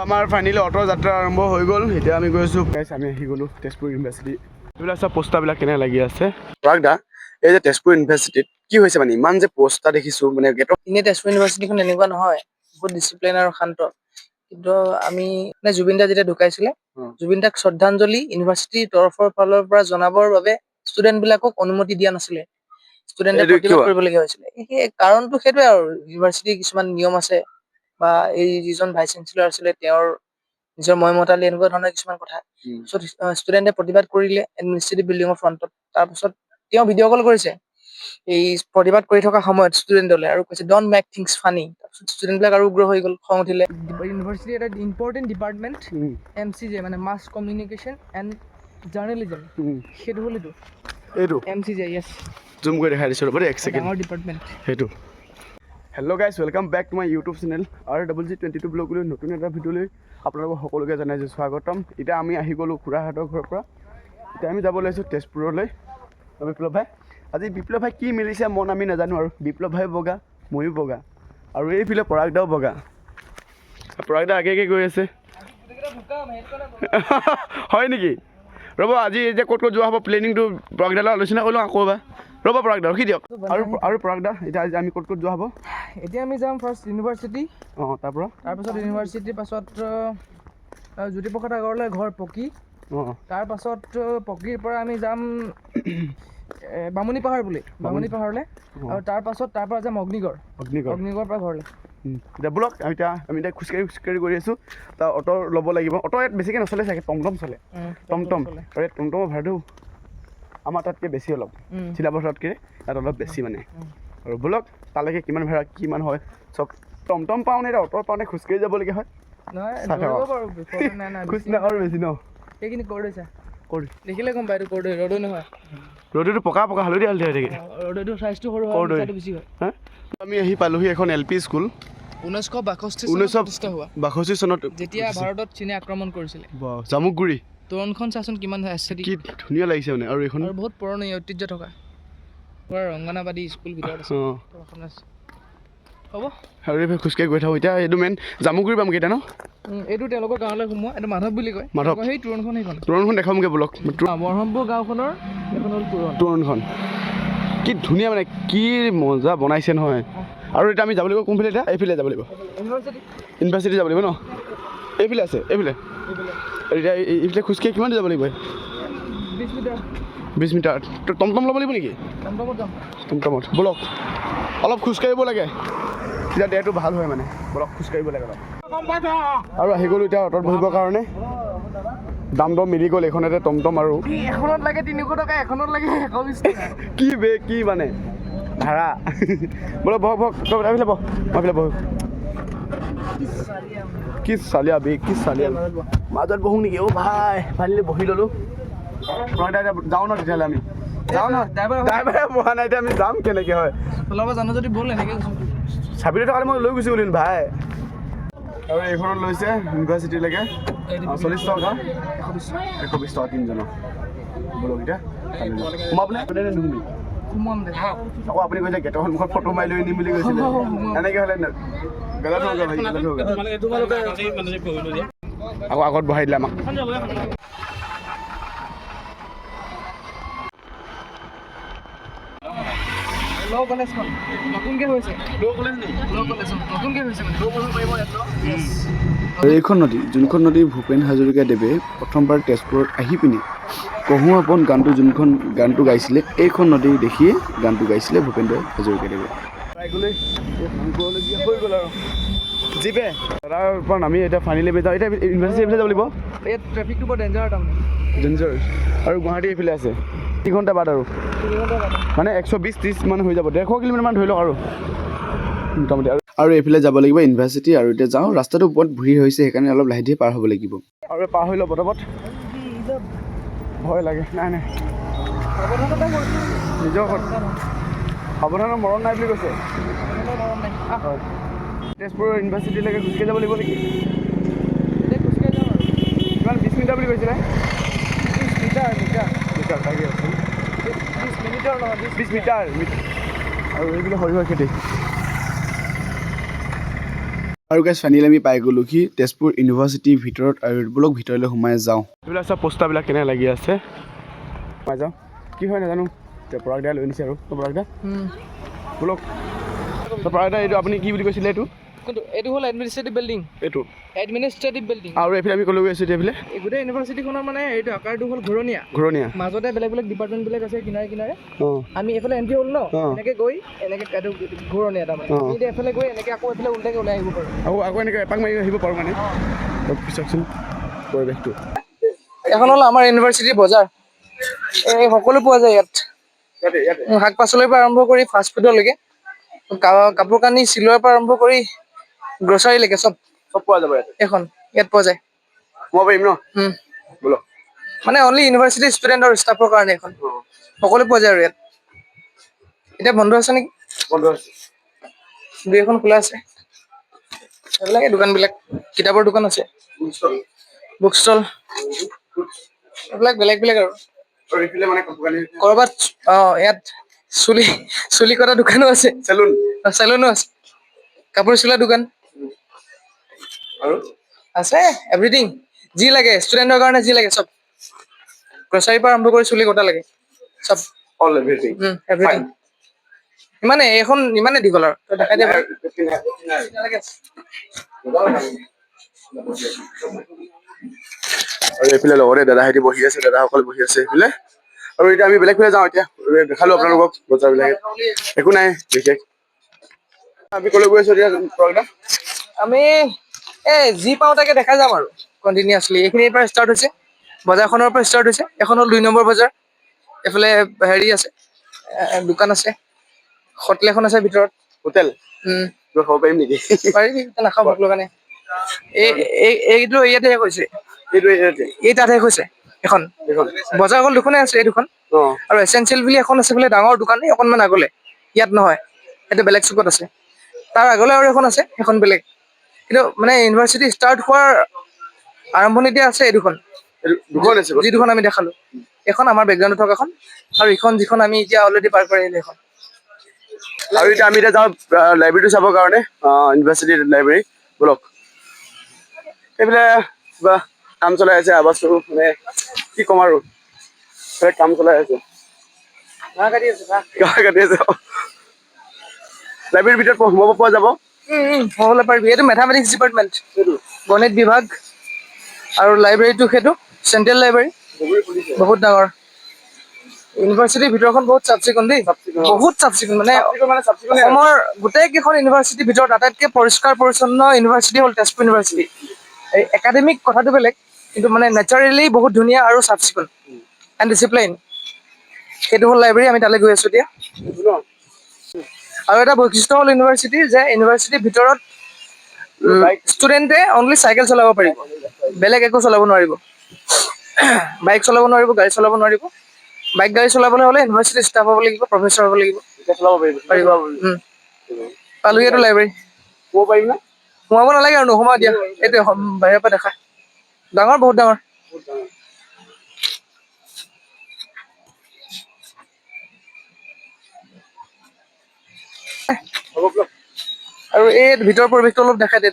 আমাৰ finally auto যাত্ৰা আৰম্ভ হৈ গ'ল। এতিয়া আমি গৈ আছোঁ গাইছ, আমি আহি গ'লোঁ তেজপুৰ ইউনিভাৰ্চিটি। এইবিলাক চব পোষ্টাৰবিলাক কেনে লাগি আছে প্ৰাগদা। এই যে তেজপুৰ ইউনিভাৰ্চিটিত কি হৈছে মানে ইমান যে পোষ্টাৰ দেখিছোঁ মানে গেটত। এনেই তেজপুৰ ইউনিভাৰ্চিটিখন এনেকুৱা নহয়, বহুত ডিচিপ্লিন আৰু শান্ত। কিন্তু আমি মানে জুবিন দা যেতিয়া ঢুকাইছিলে, জুবিন দাক শ্ৰদ্ধাঞ্জলি ইউনিভাৰ্চিটিৰ তৰফৰ ফালৰ পৰা জনাবৰ বাবে ষ্টুডেন্ট বিলাকক অনুমতি দিয়া নাছিলে। ষ্টুডেণ্টে এইটো প্ৰতিবাদ কিয়? কৰিবলগীয়া হৈছিলে। সেই কাৰণটো সেইটোৱে আৰু ইউনিভাৰ্চিটিৰ কিছুমান নিয়ম আছে বা এই যিজন ভাইচ চেঞ্চেলৰ আছিলে তেওঁৰ নিজৰ মতালি এনেকুৱা ধৰণৰ কিছুমান কথা। ষ্টুডেণ্টে প্ৰতিবাদ কৰিলে এডমিনিষ্ট্ৰেটিভ বিল্ডিঙৰ ফ্ৰণ্টত। তাৰপিছত তেওঁ ভিডিঅ' কল কৰিছে এই প্ৰতিবাদ কৰি থকা সময়ত ষ্টুডেণ্টলে আৰু কৈছে ডন্ট মেক থিংছ ফানি। তাৰপিছত ষ্টুডেণ্টবিলাক আৰু উগ্ৰ হৈ গ'ল, খং উঠিলে। ইউনিভাৰ্চিটিৰ এটা ইম্পৰ্টেণ্ট ডিপাৰ্টমেণ্ট MCJ মানে মাছ কমিউনিকেশ্যন এণ্ড জাৰ্নেলিজম, সেইটো হ'ল এইটো MCJ। য়েছ, জুম কৰি দেখাই দিছোঁ ৰ'ব দেই, এক ছেকেণ্ড। ডাঙৰ ডিপাৰ্টমেণ্ট সেইটো। Hello' guys, welcome back to my YouTube channel RWG22 ব্লগলৈ নতুন এটা ভিডিঅ'লৈ আপোনালোকক সকলোকে জনাইছোঁ স্বাগতম। এতিয়া আমি আহি গ'লোঁ খুৰাহঁতৰ ঘৰৰ পৰা। এতিয়া আমি যাব লৈছোঁ তেজপুৰলৈ। বিপ্লৱ ভাই, আজি বিপ্লৱ ভাই কি মিলিছে মন আমি নাজানো আৰু। বিপ্লৱ ভাই বগা, ময়ো বগা, আৰু এইফালে পৰাগদাও বগা। পৰাগদা আগে আগে গৈ আছে। হয় নেকি? ৰ'ব, আজি এতিয়া ক'ত ক'ত যোৱা হ'ব প্লেনিংটো পৰাগদাৰ লগত আলোচনা কৰিলোঁ আকৌ এবাৰ। ৰ'ব পৰাগদা ৰখি দিয়ক। আৰু পৰাগদা, এতিয়া আজি আমি ক'ত ক'ত যোৱা হ'ব? এতিয়া আমি যাম ফাৰ্ষ্ট ইউনিভাৰ্চিটি। তাৰপিছত ইউনিভাৰ্চিটিৰ পাছত জ্যোতিপ্ৰসাদ আগৰলৈ ঘৰ পকী। তাৰপাছত পকীৰ পৰা আমি যাম বামুণী পাহাৰ বুলি, বামুণী পাহাৰলৈ। আৰু তাৰপাছত তাৰ পৰা যাম অগ্নিগড়ৰ পৰা ঘৰলৈ। এতিয়া ব'লক, আমি এতিয়া খোজকাঢ়ি গৈ আছোঁ। তাৰ অটো ল'ব লাগিব। অটো ইয়াত বেছিকৈ নচলে চাগে, টমটম চলে। টমটম আৰু ইয়াত টমটমৰ ভাড়াটো আমাৰ তাতকৈ বেছি অলপ, চিলাপথাৰতকৈ ইয়াত অলপ বেছি মানে। আৰু ব'লক তালৈকে কিমান ভাড়া কিমান হয় চব। টমটম পাওঁ নে এতিয়া অটো পাওঁ নে খোজকাঢ়ি যাবলগীয়া হয়? খোজ নাকাৰো বেছি ন? সেইখিনি কৰি লৈছা কৰি দেখিলে গম পায় এইটো কৰদৈ, ৰ'দৈ নহয়। ৰ'দটো পকা হালধীয়া হৈ থাকে। ৰ'দৈটো চাইজটো সৰু হয়, বেছি হয়। আমি আহি পালোহি এখন LP স্কুল। 1962 চনত যেতিয়া ভাৰতত চীনে আক্ৰমণ কৰিছিলে। জামুকগুৰি তোৰণখন চাচোন কিমান কি ধুনীয়া লাগিছে মানে। আৰু এইখন বহুত পুৰণি ঐতিহ্য থকা পুৰা ৰংগনাবাদী স্কুল ভিতৰত আছে। হ'ব, আৰু এইফালে খোজকাঢ়ি গৈ থাকোঁ। এতিয়া এইটো মেইন জামুগুৰি পামগৈ এতিয়া ন? এইটো তেওঁলোকৰ গাঁৱলৈ সোমোৱা, এইটো মাধৱ বুলি কয়। মাধৱ, সেই সেইখন তোৰণখন দেখামগৈ ব'লক। ব্ৰহ্মপুৰ গাঁওখনৰ এখন হ'ল তোৰণখন। কি ধুনীয়া মানে, কি মজা বনাইছে নহয়। আৰু এতিয়া আমি যাব লাগিব কোনফালে? এতিয়া এইফালে যাব লাগিব, ইউনিভাৰ্চিটি যাব লাগিব ন? এইফালে আছে, এইফালে। এতিয়া এইফালে খোজকাঢ়ি কিমান যাব লাগিব? 20 মিটাৰ। টমটম ল'ব লাগিব নেকি? টমটমত ব'লক, অলপ খোজকাঢ়িব লাগে, তেতিয়া দেহটো ভাল হয় মানে। ব'লক খোজকাঢ়িব লাগে অলপ। আৰু আহি গ'লোঁ এতিয়া অটত বহিবৰ কাৰণে। দাম দৰ মিলি গ'ল। এইখনতে টমটম আৰু এখনত লাগে 300 টকা, এখনত লাগে 120 টকা। কি মানে ভাড়া। ব'লক বহক, এইফালে বহ, মই এইফালে বহোঁ। কি চালিয়া মাজত বহোঁ নেকি? অ' ভাই ফাইনেলি বহি ল'লোঁ। যাওঁ ন তেতিয়াহ'লে? আমি যাওঁ ন? ড্ৰাইভাৰে বহা নাই, এতিয়া আমি যাম কেনেকৈ হয়? চলাব জানো যদি ব'ল, এনেকৈ চাবিটো থকালে মই লৈ গুচি গ'লো ভাই। আৰু এইখনত লৈছে ইউনিভাৰ্চিটিলৈকে 40 টকা, 120 টকা তিনিজনৰ। ব'লক এতিয়া সোমাবলৈ আকৌ আপুনি কৈছে গেটৰ সন্মুখত ফটো মাৰি লৈ আনিম বুলি কৈছিলে। এনেকৈ হ'লে গলত হৈ গ'ল। আকৌ আগত বহাই দিলে আমাক। এইখন নদী, যোনখন নদী ভূপেন হাজৰিকাদেৱে প্ৰথমবাৰ তেজপুৰত আহি পিনি কহোঁ আপোন গানটো গাইছিলে, এইখন নদী দেখিয়ে গানটো গাইছিলে ভূপেন হাজৰিকাদেৱে। হৈ গ'ল আৰু জিপে তাৰ পৰা নামি এতিয়া ফাইনেলি যাওঁ। এতিয়া ইউনিভাৰ্চিটি এইফালে যাব লাগিব। ইয়াত ট্ৰেফিকটো বৰ ডেঞ্জাৰ ডেঞ্জাৰ। আৰু গুৱাহাটী এইফালে আছে 3 ঘণ্টা বাদ আৰু মানে 120-30 মান হৈ যাব, 150 কিলোমিটাৰমান ধৰি লওক আৰু মোটামুটি। আৰু এইফালে যাব লাগিব ইউনিভাৰ্চিটি। আৰু এতিয়া যাওঁ, ৰাস্তাটো বহুত ভিৰ হৈছে, সেইকাৰণে অলপ লাহে ধীৰে পাৰ হ'ব লাগিব। আৰু পাৰ হৈ লওঁ পটাপট, ভয় লাগে। নাই নিজৰ সাৱধানৰ মৰণ নাই বুলি কৈছে। তেজপুৰৰ ইউনিভাৰ্চিটিলৈকে খোজকাঢ়ি যাব লাগিব নেকি? কিমান 20 মিটাৰ বুলি কৈছিলে? 20 মিটাৰ। আৰু এইবিলাক সৰিয়হৰ খেতি। আৰু গাইজ ফাইনেলি আমি পাই গ'লোঁ কি তেজপুৰ ইউনিভাৰ্চিটিৰ ভিতৰত আৰু ব'লক ভিতৰলৈ সোমাই যাওঁ। এইবিলাক চব পোষ্টাৰবিলাক কেনে লাগি আছে সোমাই যাওঁ। কি হয় নাজানো এতিয়া পৰাগ দাই লৈ আনিছে আৰু পৰাগ দা ব'লক। পৰাগ দা এইটো আপুনি কি বুলি কৈছিলে এইটো? কিন্তু এইটো হ'ল এডমিনিষ্ট্ৰেটিভ বিল্ডিং। এইটো এডমিনিষ্ট্ৰেটিভ বিল্ডিং। আৰু এইফালে আমি ক'লৈ গৈ আছোঁ এতিয়া এইফালে? এই গোটেই ইউনিভাৰ্চিটিখনৰ মানে এইটো আকাৰটো হ'ল ঘূৰণীয়া। ঘূৰণীয়া মাজতে বেলেগ বেলেগ ডিপাৰ্টমেণ্টবিলাক আছে কিনাৰে কিনাৰে। অঁ আমি এইফালে এণ্ট্ৰি হ'ল ন, অঁ এনেকৈ গৈ এনেকৈ এইটো ঘূৰণীয়া তাৰমানে আমি এতিয়া এইফালে গৈ এনেকৈ আকৌ এইফালে উল্টাকৈ ওলাই আহিব পাৰোঁ। আকৌ এনেকৈ এপাক মাৰি আহিব পাৰোঁ মানে। চাওকচোন পৰিৱেশটো। এখন হ'ল আমাৰ ইউনিভাৰ্চিটিৰ বজাৰ। এই সকলো পোৱা যায় ইয়াত। শাক পাচলিৰ পৰা আৰম্ভ কৰি ফাষ্ট ফুডলৈকে, কাপোৰ কানি চিলোৱাৰ পৰা আৰম্ভ কৰি গ্ৰচাৰীলৈকে চব পোৱা যাব ইয়াত। এখন ইয়াত পোৱা যায়। মই পাৰিম ন ব'লক। মানে অনলি ইউনিভাৰ্চিটি ষ্টুডেণ্ট আৰু ষ্টাফৰ কাৰণে এখন সকলো পোৱা যায় আৰু ইয়াত। এতিয়া বন্ধ আছে নেকি? বন্ধ আছে। দুই এখন খোলা আছে। এইবিলাকে দোকানবিলাক, কিতাপৰ দোকান আছে, বুক ষ্টল, এইবিলাক বেলেগ বেলেগ আৰু কৰবাত ইয়াত চুলি কটা দোকানো আছে, চেলুনো আছে, কাপোৰ চিলোৱা দোকান আৰু আছে এভৰিথিং যি লাগে ষ্টুডেণ্টৰ কাৰণে যি লাগে চব। গ্ৰচাৰীৰ পৰা আৰম্ভ কৰি চুলি কটা লাগে চব। এভৰিথিং ইমানে এইখন ইমানে দীঘল আৰু তই দেখাই দে বাৰু। আৰু এইফালে লগতে দাদাহঁতি বহি আছে, দাদাসকল বহি আছে এইফালে। আৰু এতিয়া আমি বেলেগ ফালে যাওঁ। এতিয়া দেখালো আপোনালোকক বজাৰবিলাক, একো নাই বিশেষ। আমি ক'লৈ গৈ আছোঁ এতিয়া পৰাগ দা? আমি যি পাওঁ তাকে দেখা যাম আৰু কণ্টিনিউৱাছলি। এইখিনিৰ পৰা ষ্টাৰ্ট হৈছে, বজাৰখনৰ পৰা ষ্টাৰ্ট হৈছে। এখন হ'ল 2 নম্বৰ বজাৰ। এইফালে হেৰি আছে, দোকান আছে, হোটেল এখন আছে ভিতৰত। হোটেল খাব পাৰিম নেকি? পাৰিবি, নাখাওঁ ভোক লগা নাই। এইটো ইয়াতে কৈছে, এই তাতহে কৈছে এখন বজাৰ অকল দুখনে আছে, এই দুখন আৰু এচেঞ্চিয়েল বুলি এখন আছে বোলে ডাঙৰ দোকান অকণমান আগলে। ইয়াত নহয়, সেইটো বেলেগ চুকত আছে। তাৰ আগলৈ আৰু এখন আছে, সেইখন বেলেগ। কিন্তু মানে ইউনিভাৰ্চিটি ষ্টাৰ্ট হোৱাৰ আৰম্ভণিতে আছে এই দুখন, যি দুখন আমি দেখালো। এখন আমাৰ বেকগ্ৰাউণ্ডত থকাখন আৰু ইখন যিখন আমি এতিয়া অলৰেডি পাৰ কৰি আহিলো এখন। আৰু এতিয়া আমি এতিয়া যাওঁ লাইব্ৰেৰীটো চাবৰ কাৰণে, ইউনিভাৰ্চিটিৰ লাইব্ৰেৰী। ব'লক। এইফালে কিবা কাম চলাই আছে, আৱাজটো মানে কি ক'ম আৰু কাম চলাই আছে। ঘাঁহ কাটি আছে। লাইব্ৰেৰীৰ ভিতৰত সোমাব পৰা যাব? সোমাবলৈ পাৰিবি। এইটো মেথামেটিক্স ডিপাৰ্টমেণ্ট, গণিত বিভাগ। আৰু লাইব্ৰেৰীটো সেইটো চেন্ট্ৰেল লাইব্ৰেৰী, বহুত ডাঙৰ। ইউনিভাৰ্চিটিৰ ভিতৰখন বহুত চাফ চিকুণ দেই, বহুত চাফ চিকুণ। মানে অসমৰ গোটেই কেইখন ইউনিভাৰ্চিটিৰ ভিতৰত আটাইতকৈ পৰিষ্কাৰ পৰিচ্ছন্ন ইউনিভাৰ্চিটি হ'ল তেজপুৰ ইউনিভাৰ্চিটি। এই একাডেমিক কথাটো বেলেগ, কিন্তু মানে নেচাৰেলি বহুত ধুনীয়া আৰু চাফ চিকুণ এণ্ড ডিচিপ্লিন। সেইটো হ'ল লাইব্ৰেৰী, আমি তালৈ গৈ আছোঁ এতিয়া। আৰু এটা বৈশিষ্ট্য হ'ল ইউনিভাৰ্চিটিৰ যে ইউনিভাৰ্চিটিৰ ভিতৰত ষ্টুডেণ্টে অনলি চাইকেল চলাব পাৰিব, বেলেগ একো চলাব নোৱাৰিব। বাইক চলাব নোৱাৰিব, গাড়ী চলাব নোৱাৰিব। বাইক গাড়ী চলাবলৈ হ'লে ইউনিভাৰ্চিটিৰ ষ্টাফ হ'ব লাগিব, প্ৰফেচাৰ হ'ব লাগিব। পাৰিব। পালোহিয়েতো লাইব্ৰেৰী। ক'ব পাৰিম না? সোমাব নালাগে আৰু নোসোমাও দিয়া, এইটোৱে বাহিৰৰ পৰা দেখা। ডাঙৰ, বহুত ডাঙৰ। আৰু এই ভিতৰৰ পৰিৱেশটো অলপ দেখাই দে।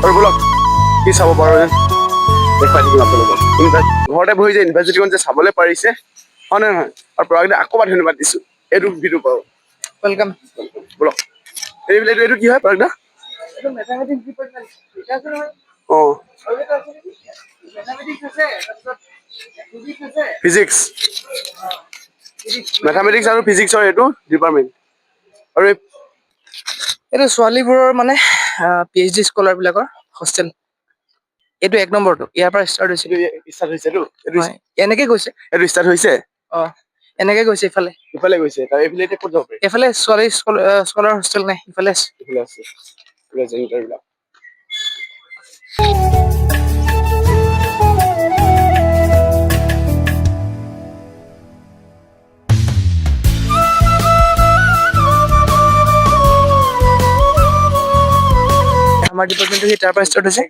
আৰু ব'লক কি চাব পাৰোঁ দেখুৱাই থাকিম আপোনালোকক। ঘৰতে বহি যে ইউনিভাৰ্চিটিখন যে চাবলৈ পাৰিছে, হয় নে নহয়? আৰু পৰাগ দাক আকৌ ধন্যবাদ দিছোঁ, এইটো ভিডিঅ' পাওঁ। ৱেলকাম। ব'লক। এইটো কি হয় পৰাগ দা? এইটো মেথামেটিক্স ডিপাৰ্টমেণ্ট। আছে নহয়। অঁ আৰু এটা আছে নেকি? মেথামেটিক্স আছে, তাৰপিছত ফিজিক্স আছে। ফিজিক্স, মেথামেটিক্স আৰু ফিজিক্সৰ এইটো ডিপাৰ্টমেণ্ট। আৰু এইটো ছোৱালীবোৰৰ মানে PhD স্কলাৰবিলাকৰ হোষ্টেল। এইটো 1 নম্বৰটো, ইয়াৰ পৰা ষ্টাৰ্ট হৈছে। ষ্টাৰ্ট হৈছেতো? এনেকে গৈছে। এইটো ষ্টাৰ্ট হৈছে? এনেকে গৈছে ইফালে। ইফালে গৈছে, তাৰ এইফালে এতিয়া ক'ত যাব পাৰি? এইফালে ছোৱালী স্কলাৰ হোষ্টেল নাই, ইফালে আছে। ইফালে আছে জেনিটৰবিলাক। আমাৰ ডিপাৰ্টমেণ্টটো তাৰ পৰা ষ্টাৰ্ট হৈছে,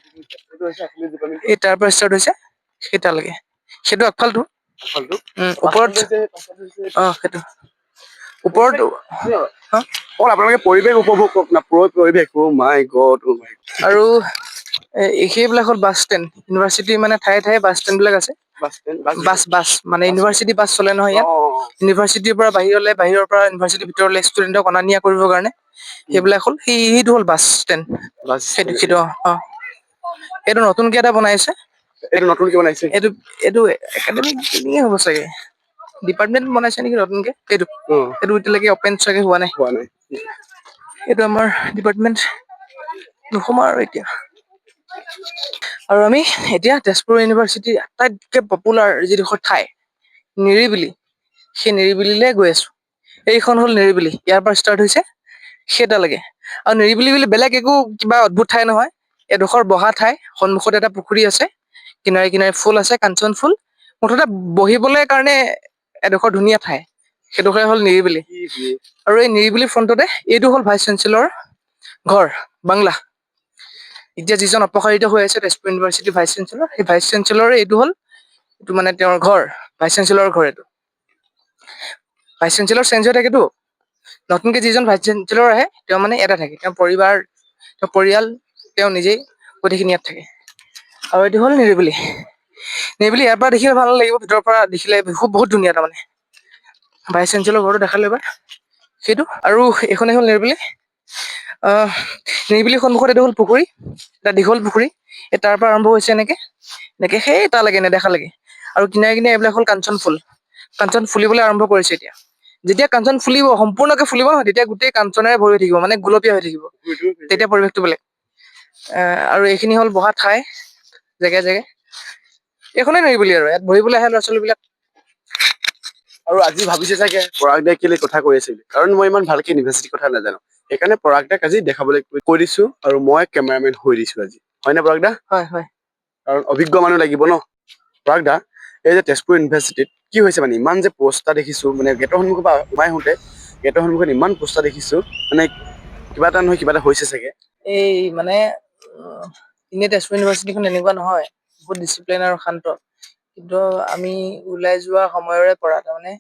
তাৰ পৰা ষ্টাৰ্ট হৈছে। সেইটালৈকে সেইটো আগফালটো আচলটো ওপৰত সেইটো ওপৰত হা? আপোনালোকে পৰিৱেশ উপভোগ কৰক না পৰিৱেশ মাই গড আৰু সেইবিলাক হ'ল বাছ ষ্টেণ্ড ইউনিভাৰ্চিটি মানে ঠায়ে ঠায়ে বাছ ষ্টেণ্ড বিলাক আছে বাছ মানে ইউনিভাৰ্চিটি বাছ চলে নহয় ইয়াত ইউনিভাৰ্চিটিৰ পৰা বাহিৰৰ পৰা ইউনিভাৰ্চিটিৰ ভিতৰলৈ ষ্টুডেণ্টক অনা নিয়া কৰিবৰ কাৰণে সেইবিলাক হ'ল সেইটো হ'ল বাছ ষ্টেণ্ড সেইটো এইটো নতুনকে এটা বনাইছে এইটো নতুনকে বনাইছে এইটো একাডেমিক বিল্ডিঙে হ'ব চাগে ডিপাৰ্টমেণ্ট বনাইছে নেকি নতুনকে এইটো এতিয়ালৈকে অপেন চাগে হোৱা নাই এইটো আমাৰ ডিপাৰ্টমেণ্ট নোসোমাও আৰু এতিয়া আৰু আমি এতিয়া তেজপুৰ ইউনিভাৰ্চিটিৰ আটাইতকৈ পপুলাৰ যিডোখৰ ঠাই নিৰিবিলি সেই নিৰিবিলিলৈ গৈ আছো এইখন হ'ল নিৰিবিলি ইয়াৰ পৰা ষ্টাৰ্ট হৈছে সেইটালৈকে আৰু নিৰিবিলি বুলি বেলেগ একো কিবা অদ্ভুত ঠাই নহয় এডোখৰ বহা ঠাই সন্মুখত এটা পুখুৰী আছে কিনাৰে কিনাৰে ফুল আছে কাঞ্চন ফুল মুঠতে বহিবলৈ কাৰণে এডোখৰ ধুনীয়া ঠাই সেইডোখৰে হ'ল নিৰিবিলি আৰু এই নিৰিবিলি ফ্ৰণ্টতে এইটো হ'ল ভাইচ চেঞ্চেলৰ ঘৰ বাংলা এতিয়া যিজন অপসাৰিত হৈ আছে তেজপুৰ ইউনিভাৰ্চিটিৰ ভাইচ চেঞ্চেলৰ সেই ভাইচ চেঞ্চেলৰে এইটো হ'ল এইটো মানে তেওঁৰ ঘৰ ভাইচ চেঞ্চেলৰ ঘৰ এইটো ভাইচ চেঞ্চেলৰ চেঞ্জ হৈ থাকেতো নতুনকে যিজন ভাইচ চেঞ্চেলৰ আহে তেওঁ মানে এটা থাকে তেওঁৰ পৰিয়াল তেওঁ নিজেই গোটেইখিনি ইয়াত থাকে আৰু এইটো হ'ল নিৰিবিলি ইয়াৰ পৰা দেখিলে ভাল লাগিব ভিতৰৰ পৰা দেখিলে বহুত ধুনীয়া তাৰমানে ভাইচ চেঞ্চেলৰ ঘৰটো দেখালে এবাৰ সেইটো আৰু এইখনেই হ'ল নিৰিবিলি নিৰিবিলি সন্মুখত এইটো হ'ল পুখুৰী এটা দীঘল পুখুৰী তাৰ পৰা আৰম্ভ হৈছে এনেকে সেই তালৈকে নেদেখালৈকে আৰু কিনাৰে কিনাৰে এইবিলাক হ'ল কাঞ্চন ফুলিবলৈ আৰম্ভ কৰিছে এতিয়া যেতিয়া কাঞ্চন ফুলিব সম্পূৰ্ণকে ফুলিব নহয় তেতিয়া গোটেই কাঞ্চনেৰে ভৰি থাকিব মানে গুলপীয়া হৈ থাকিব তেতিয়া পৰিৱেশটো বেলেগ আৰু এইখিনি হ'ল বহা ঠাই জেগাই জেগাই এইখনেই নিৰিবিলি আৰু ইয়াত বহিবলৈ আহে ল'ৰা ছোৱালীবিলাক আৰু আজি ভাবিছে চাগে পৰাগ দাই কেলে কথা কৈ আছিল কাৰণ মই ইমান ভালকে ইউনিভাৰ্চিটিৰ কথা নাজানো সেইকাৰণে পৰাগ দাক আজি দেখাবলৈ কৈ দিছো আৰু মই কেমেৰামেন হৈ দিছো আজি হয়নে পৰাগ দা হয় কাৰণ অভিজ্ঞ মানুহ লাগিব ন পৰাগ দা এই যে তেজপুৰ ইউনিভাৰ্চিটিত কি হৈছে মানে ইমান যে পোষ্টাৰ দেখিছো মানে গেটৰ সন্মুখৰ পৰা সোমাই আহোঁতে গেটৰ সন্মুখত ইমান পোষ্টাৰ দেখিছো মানে কিবা এটা নহয় কিবা এটা হৈছে চাগে এই মানে এনেই তেজপুৰ ইউনিভাৰ্চিটিখন এনেকুৱা নহয় বহুত ডিচিপ্লিন আৰু শান্ত কিন্তু আমি ওলাই যোৱা সময়ৰে পৰা তাৰমানে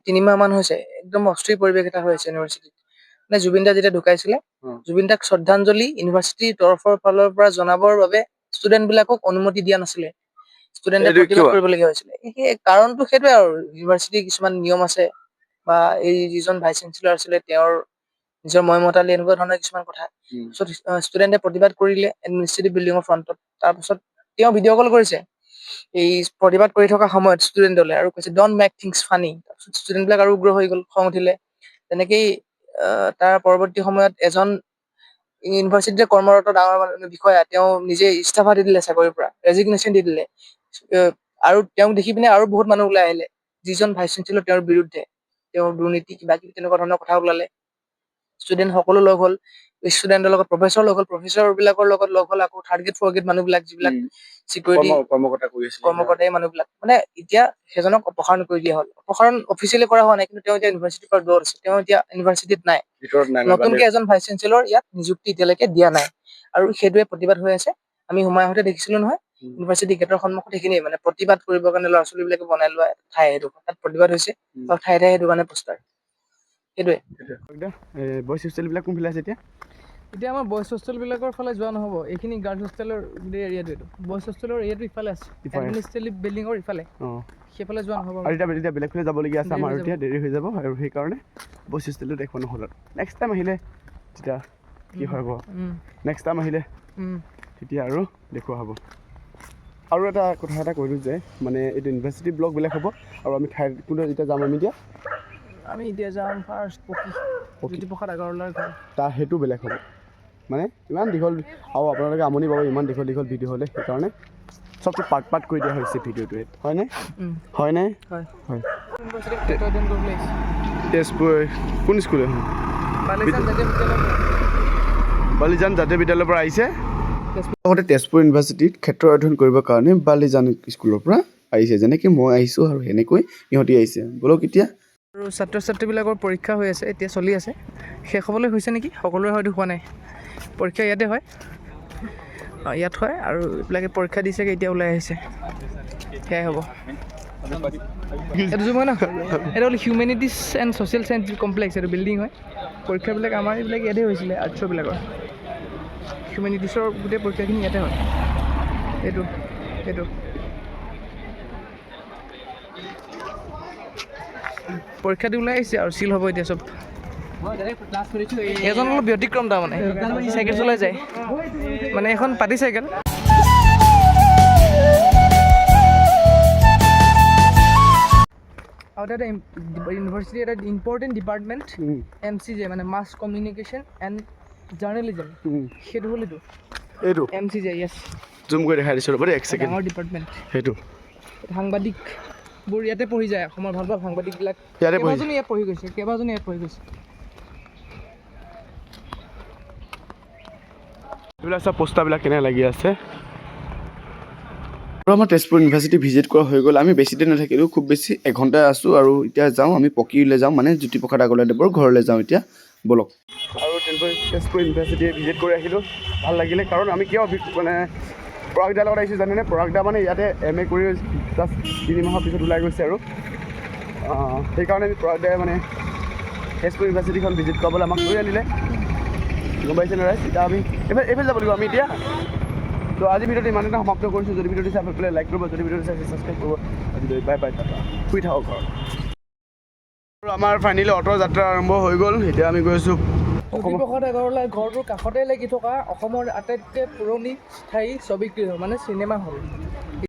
3 মাহ মান হৈছে একদম অস্থিৰ পৰিৱেশ এটা হৈ আছে ইউনিভাৰ্চিটিত মানে জুবিন দা যেতিয়া ঢুকাইছিলে জুবিন দাক শ্ৰদ্ধাঞ্জলি ইউনিভাৰ্চিটিৰ তৰফৰ ফালৰ পৰা জনাবৰ বাবে ষ্টুডেন্ট বিলাকক অনুমতি দিয়া নাছিলে ষ্টুডেণ্টে প্ৰতিবাদ কৰিবলগীয়া হৈছিলে সেই কাৰণটো সেইটোৱে আৰু ইউনিভাৰ্চিটিৰ কিছুমান নিয়ম আছে বা এই যিজন ভাইচ চেঞ্চেলৰ আছিলে তেওঁৰ নিজৰ মতালি এনেকুৱা ধৰণৰ কিছুমান কথা ষ্টুডেণ্টে প্ৰতিবাদ কৰিলে এডমিনিষ্ট্ৰেটিভ বিল্ডিঙৰ ফ্ৰণ্টত তাৰপিছত তেওঁ ভিডিঅ' কল কৰিছে এই প্ৰতিবাদ কৰি থকা সময়ত ষ্টুডেণ্টলে আৰু কৈছে ডন্ট মেক থিংছ ফানি তাৰপিছত ষ্টুডেণ্ট বিলাক আৰু উগ্ৰ হৈ গ'ল খং উঠিলে তেনেকেই তাৰ পৰৱৰ্তী সময়ত এজন ইউনিভাৰ্চিটিতে কৰ্মৰত ডাঙৰ বিষয়া তেওঁ নিজে ইস্তফা দি দিলে চাকৰিৰ পৰা ৰেজিগনেশ্যন দি দিলে আৰু তেওঁক দেখি পিনে আৰু বহুত মানুহ ওলাই আহিলে যিজন ভাইচ চেঞ্চেলৰ তেওঁৰ বিৰুদ্ধে তেওঁৰ দুৰ্নীতি কিবা কিবি তেনেকুৱা ধৰণৰ কথা ওলালে ষ্টুডেণ্ট সকলো লগ হ'ল ষ্টুডেণ্টৰ লগত প্ৰফেচৰ লগ হ'ল প্ৰফেচৰ বিলাকৰ লগত লগ হ'ল আকৌ থাৰ্ড গ্ৰেড ফ'ৰ্থ গ্ৰেড মানুহবিলাক যিবিলাক চিকিউৰিটি কৰ্মকৰ্তাই মানুহবিলাক মানে এতিয়া সেইজনক অপসাৰণ কৰি দিয়া হ'ল অপসাৰণ অফিচিয়েলি কৰা হোৱা নাই কিন্তু তেওঁ এতিয়া ইউনিভাৰ্চিটিৰ পৰা দূৰত আছে তেওঁ এতিয়া ইউনিভাৰ্চিটিত নাই নতুনকে এজন ভাইচ চেঞ্চেলৰ ইয়াত নিযুক্তি এতিয়ালৈকে দিয়া নাই আৰু সেইটোৱে প্ৰতিবাদ হৈ আছে আমি সোমাই আহোঁতে দেখিছিলো নহয় ইউনিভাৰ্চিটি গেটৰ সন্মুখত সেইখিনিয়ে মানে প্ৰতিবাদ কৰিবৰ কাৰণে ল'ৰা ছোৱালী বিলাকে বনাই লোৱা ঠাই সেইটো তাত প্ৰতিবাদ হৈছে আৰু ঠায়ে ঠায়ে সেইটো কাৰণে পোষ্টাৰ সেইটোৱে বইজ হোষ্টেলবিলাক কোনফালে আছে এতিয়া আমাৰ বইজ হোষ্টেলবিলাকৰ ফালে যোৱা নহ'ব এইখিনি গাৰ্লছ হোষ্টেলৰ গোটেই এৰিয়াটো এইটো বইজ হোষ্টেলৰ এৰিয়াটো ইফালে আছে এডমিনিষ্ট্ৰেটিভ বিল্ডিঙৰ ইফালে সেইফালে যোৱা নহ'ব আৰু এতিয়া বেলেগ ফালে যাবলগীয়া আছে আমাৰ এতিয়া দেৰি হৈ যাব আৰু সেইকাৰণে বইজ হোষ্টেলটো দেখুওৱা নহ'ল নেক্সট টাইম আহিলে তেতিয়া কি হয় নেক্সট টাইম আহিলে তেতিয়া আৰু দেখুওৱা হ'ব আৰু এটা কথা এটা কৈছোঁ যে মানে এইটো ইউনিভাৰ্চিটি ব্লগ বেলেগ হ'ব আৰু আমি ঠাই কোনটো যেতিয়া যাম আমি এতিয়া যাম ফাৰ্ষ্ট জ্যোতিপ্ৰসাদ আগৰৱালাৰ ঘৰ তাৰ সেইটো বেলেগ হ'ব মানে ইমান দীঘল আৰু আপোনালোকে আমনি পাব ইমান দীঘল ভিডিঅ' হ'লে সেইকাৰণে চবটো পাৰ্ট কৰি দিয়া হৈছে ভিডিঅ'টোৱে হয়নে হয় তেজপুৰ কোন স্কুল এখন বালিজান জাতীয় বিদ্যালয়ৰ পৰা আহিছে আগতে তেজপুৰ ইউনিভাৰ্চিটিত ক্ষেত্ৰ অধ্যয়ন কৰিবৰ কাৰণে বালিজান স্কুলৰ পৰা আহিছে যেনেকৈ মই আহিছোঁ আৰু সেনেকৈ ইহঁতি আহিছে ব'লক এতিয়া আৰু ছাত্ৰ ছাত্ৰীবিলাকৰ পৰীক্ষা হৈ আছে এতিয়া চলি আছে শেষ হ'বলৈ হৈছে নেকি সকলোৰে হয়তো হোৱা নাই পৰীক্ষা ইয়াতে হয় ইয়াত হয় আৰু এইবিলাকে পৰীক্ষা দিছেগৈ, এতিয়া ওলাই আহিছে, সেয়াই হ'ব। এইটো জুম হয় ন, এইটো হ'ল humanities and social science complex, এইটো বিল্ডিং হয়। পৰীক্ষাবিলাক আমাৰ এইবিলাক ইয়াতে হৈছিলে, আৰ্টছৰবিলাকৰ। হিউমেনিটিছৰ গোটেই পৰীক্ষাখিনি ইয়াতে হয়। এইটো পৰীক্ষা দি ওলাই আহিছে আৰু চিল হ'ব এতিয়া চব। এজন অলপ ব্যতিক্ৰম তাৰমানে, চাইকেল চলাই যায়, মানে এখন পাতি চাইকেল। আৰু এটা ইউনিভাৰ্চিটি এটা ইম্পৰ্টেণ্ট ডিপাৰ্টমেণ্ট MCJ, মানে মাছ কমিউনিকেশ্যন এণ্ড জাৰ্নেলিজম, সেইটো হ'ল এইটো MCJ, য়েছ। জুম কৰি দেখাই দিছোঁ ৰ'ব দেই, এক ছেকেণ্ড। ডাঙৰ ডিপাৰ্টমেণ্ট সেইটো সাংবাদিকবোৰ ইয়াতে পঢ়ি যায়, অসমৰ ভাল ভাল সাংবাদিকবিলাক ইয়াতে পঢ়ি কেইবাজনো ইয়াত পঢ়ি গৈছে। এইবিলাক চব পোষ্টাৰবিলাক কেনে লাগি আছে। আৰু আমাৰ তেজপুৰ ইউনিভাৰ্চিটি ভিজিট কৰা হৈ গ'ল। আমি বেছি দিন নাথাকিলোঁ, খুব বেছি এঘণ্টা আছোঁ আৰু এতিয়া যাওঁ আমি পকীলৈ যাওঁ, মানে জ্যোতিপ্ৰসাদ আগৰৱালাদেৱৰ ঘৰলৈ যাওঁ এতিয়া, ব'লক। আৰু তেজপুৰ ইউনিভাৰ্চিটি ভিজিট কৰি আহিলোঁ, ভাল লাগিলে। কাৰণ আমি কিয় মানে পৰাগদাৰ লগত আহিছোঁ জানেনে? পৰাগদা মানে ইয়াতে MA কৰি জাষ্ট 3 মাহৰ পিছত ওলাই গৈছে আৰু সেইকাৰণে আমি পৰাগদাই মানে তেজপুৰ ইউনিভাৰ্চিটিখন ভিজিট কৰাবলৈ আমাক লৈ আনিলে, গম পাইছে নে ৰাইজ? এতিয়া আমি এইফালে যাব লাগিব আমি এতিয়া। তো আজি ভিডিঅ'টো ইমানতে সমাপ্ত কৰিছোঁ। যদি ভিডিঅ'টো চাই পেলাই লাইক কৰিব, যদি ভিডিঅ'টো চাই ছাবস্ক্ৰাইব কৰিব। আজিলৈ বাই বাই, শুই থাকক ঘৰত। আৰু আমাৰ ফাইনেলি অ'টৰ যাত্ৰা আৰম্ভ হৈ গ'ল। এতিয়া আমি গৈ আছোঁ জ্যোতিপ্ৰসাদ আগৰৱালাৰ ঘৰটোৰ কাষতে লাগি থকা অসমৰ আটাইতকৈ পুৰণি স্থায়ী ছবি গৃহ, মানে চিনেমা হল।